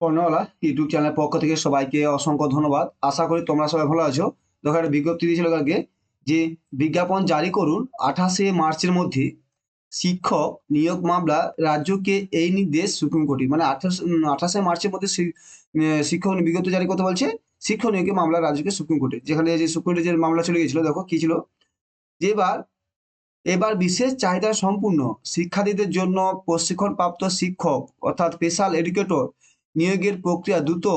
কর্ণওয়ালা YouTube চ্যানেলের পক্ষ থেকে সবাইকে অসংখ্য ধন্যবাদ। আশা করি তোমরা সবাই ভালো আছো। দেখো একটা বিজ্ঞপ্তি দিয়েছিল কালকে যে বিজ্ঞাপন জারি করুন 28শে মার্চের মধ্যে শিক্ষক নিয়োগ মামলা রাজ্যকে এই নির্দেশ সুপ্রিম কোর্টের। মানে 28শে মার্চের মধ্যে শিক্ষক বিজ্ঞপ্তি জারি করতে বলছে শিক্ষক নিয়োগের মামলা রাজ্যকে সুপ্রিম কোর্টে। যেখানে যে সুপ্রিম কোর্টে যে মামলা চলে গেছিল দেখো কি ছিল যে এবার বিশেষ চাহিদা সম্পূর্ণ শিক্ষার্থীদের জন্য প্রশিক্ষণপ্রাপ্ত শিক্ষক অর্থাৎ স্পেশাল এডুকেটর নিয়োগের প্রক্রিয়া দ্রুত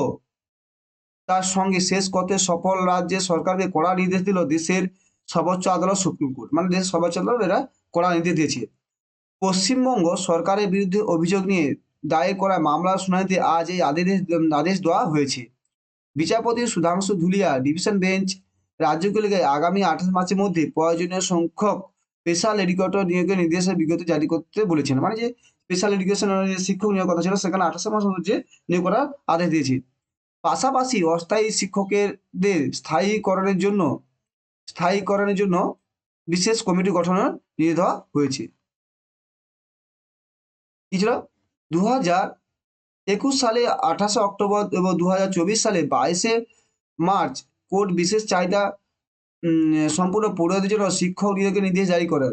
তার সঙ্গে শেষ করতে সফল রাজ্যের সরকারকে কড়া নির্দেশ দিল দেশের সর্বোচ্চ আদালত সুপ্রিম কোর্ট। মানে দেশের সর্বোচ্চ আদালত এরা কড়া নির্দেশ দিয়েছে। পশ্চিমবঙ্গ সরকারের বিরুদ্ধে অভিযোগ নিয়ে দায়ের করা মামলার শুনানিতে আজ এই আদেশ দেওয়া হয়েছে। বিচারপতি সুধাংশু ধুলিয়া ডিভিশন বেঞ্চ রাজ্যগুলিকে আগামী 28 মার্চের মধ্যে প্রয়োজনীয় সংখ্যক স্পেশাল এডুকেটর নিয়োগের নির্দেশের বিজ্ঞপ্তি জারি করতে বলেছেন। মানে যে স্পেশাল এডুকেশন শিক্ষক নিয়োগ কথা ছিল সেখানে 28 মাসের মধ্যে নিয়োগ করার আদেশ দিয়েছে। পাশাপাশি অস্থায়ী শিক্ষকদের স্থায়ীকরণের জন্য বিশেষ কমিটি গঠনের নির্দেশ দেওয়া হয়েছে। কি ছিল 2021 সালে 28 অক্টোবর এবং 2024 সালে 22শে মার্চ কোর্ট বিশেষ চাহিদা সম্পূর্ণ পড়ুয়াদের জন্য শিক্ষক নিয়োগের নির্দেশ জারি করেন।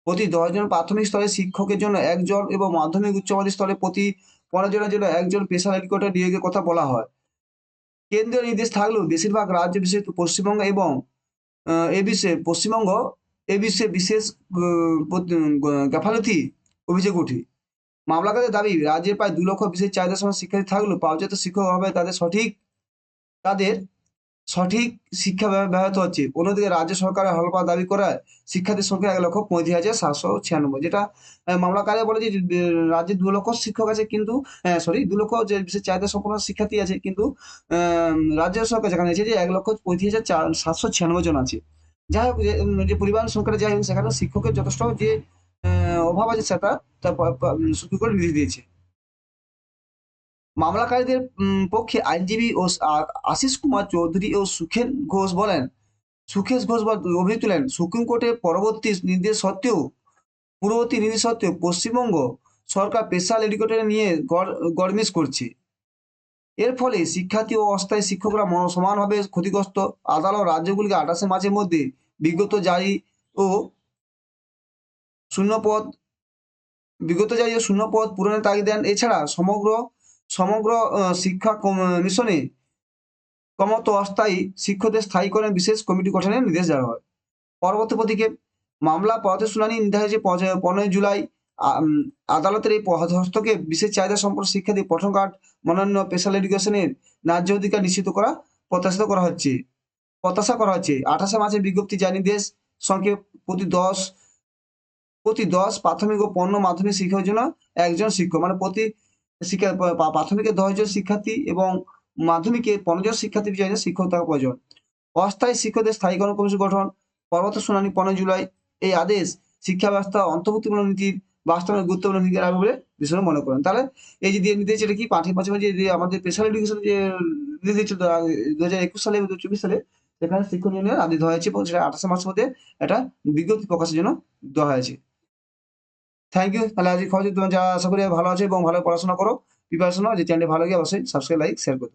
প্রতি 10 জন প্রাথমিক স্তরের শিক্ষকের জন্য একজন এবং মাধ্যমিক উচ্চ মাধ্যমিক স্তরে প্রতি 15 জনের জন্য একজন স্পেশাল এডুকেটর নিয়োগের কথা বলা হয়। কেন্দ্রীয় নির্দেশ থাকলেও বেশিরভাগ রাজ্য বিশেষত পশ্চিমবঙ্গ এবং এ বিষয়ে বিশেষ গাফালতি অভিযোগ ওঠে। মামলাকারীদের দাবি রাজ্যের প্রায় 2 লক্ষ বিশেষ চাহিদা সম্পন্ন শিক্ষার্থী থাকলেও পাওজাত শিক্ষক অভাবে তাদের সঠিক শিক্ষা ব্যাহত হচ্ছে। অন্যদিকে রাজ্য সরকারের হলফনামা দাবি করায় শিক্ষার্থীর সংখ্যা 1,35,796, যেটা মামলাকারী বলে যে রাজ্যে 2 লক্ষ শিক্ষক আছে কিন্তু 2 লক্ষ যে বিশেষ চাহিদা সম্পন্ন শিক্ষার্থী আছে কিন্তু রাজ্য সরকার যেখানে আছে যে 1,35,796 জন আছে। যাই হোক যে পরিমাণ সংখ্যাটা যাই হোক সেখানে শিক্ষকের যথেষ্ট যে অভাব আছে সেটা সুপ্রিম কোর্ট নির্দেশ দিয়েছে। মামলাকারীদের পক্ষে আইনজীবী আশিস কুমার চৌধুরী ও সুখেশ ঘোষ অভিযোগ তুলেন সুপ্রিম কোর্টের পূর্ববর্তী নির্দেশ সত্ত্বেও পশ্চিমবঙ্গ সরকার স্পেশাল এডুকেটর নিয়ে গড়মিস করছে। এর ফলে শিক্ষার্থী ও অস্থায়ী শিক্ষকরা সমানভাবে ক্ষতিগ্রস্ত। আদালত রাজ্যগুলিকে 28শে মার্চের মধ্যে বিজ্ঞপ্তি জারি ও শূন্য পদ পূরণের তাগিদ দেন। এছাড়া সমগ্র শিক্ষা মিশনে অস্থায়ী শিক্ষকদের স্থায়ীকরণের বিশেষ কমিটি গঠনের নির্দেশ দেওয়া হয়। পরবর্তী পদক্ষেপ মামলা পরবর্তী শুনানি নির্ধারিত 15 জুলাই। আদালতের এই হস্তক্ষেপ বিশেষ চাহিদা সম্পন্ন শিক্ষার্থী পঠন কার্ড মনোনয়ন স্পেশাল এডুকেশনের ন্যায্য অধিকার নিশ্চিত করা প্রত্যাশা করা হচ্ছে। 28শে মার্চের বিজ্ঞপ্তি জারি নির্দেশ সংক্ষেপ প্রতি 10 প্রাথমিক ও 15 মাধ্যমিক শিক্ষকের জন্য একজন শিক্ষক। মানে প্রতি প্রাথমিকে 10 জন শিক্ষার্থী এবং মাধ্যমিকে 15 জন শিক্ষার্থী বিষয়ে শিক্ষক থাকা প্রয়োজন। অস্থায়ী শিক্ষকদের স্থায়ীকরণ কমিশন গঠন পরবর্তী শুনানি 15 জুলাই। এই আদেশ শিক্ষা ব্যবস্থা অন্তর্ভুক্তিমূলক নীতির বাস্তবায়নে গুরুত্বপূর্ণ ভূমিকা রাখবে বলে বিশেষজ্ঞরা মনে করেন। তাহলে এই যে নির্দেশ এটা কি পাশাপাশি যে আমাদের স্পেশাল এডুকেশন যে নির্দেশ দিয়েছিল 2021 সালে এবং 2024 সালে সেখানে শিক্ষক নিয়োগের আদেশ দেওয়া হয়েছে এবং সেটা 28শে মার্চের মধ্যে একটা বিজ্ঞপ্তি প্রকাশের জন্য দেওয়া হয়েছে। Thank you. তাহলে আজকে খবর তোমরা যা আশা করি ভালো আছে এবং ভালো পড়াশোনা করো, প্রিপারেশন নাও। যে চ্যানেলটি ভালো লাগে অবশ্যই সাবস্ক্রাইব, লাইক, শেয়ার করো।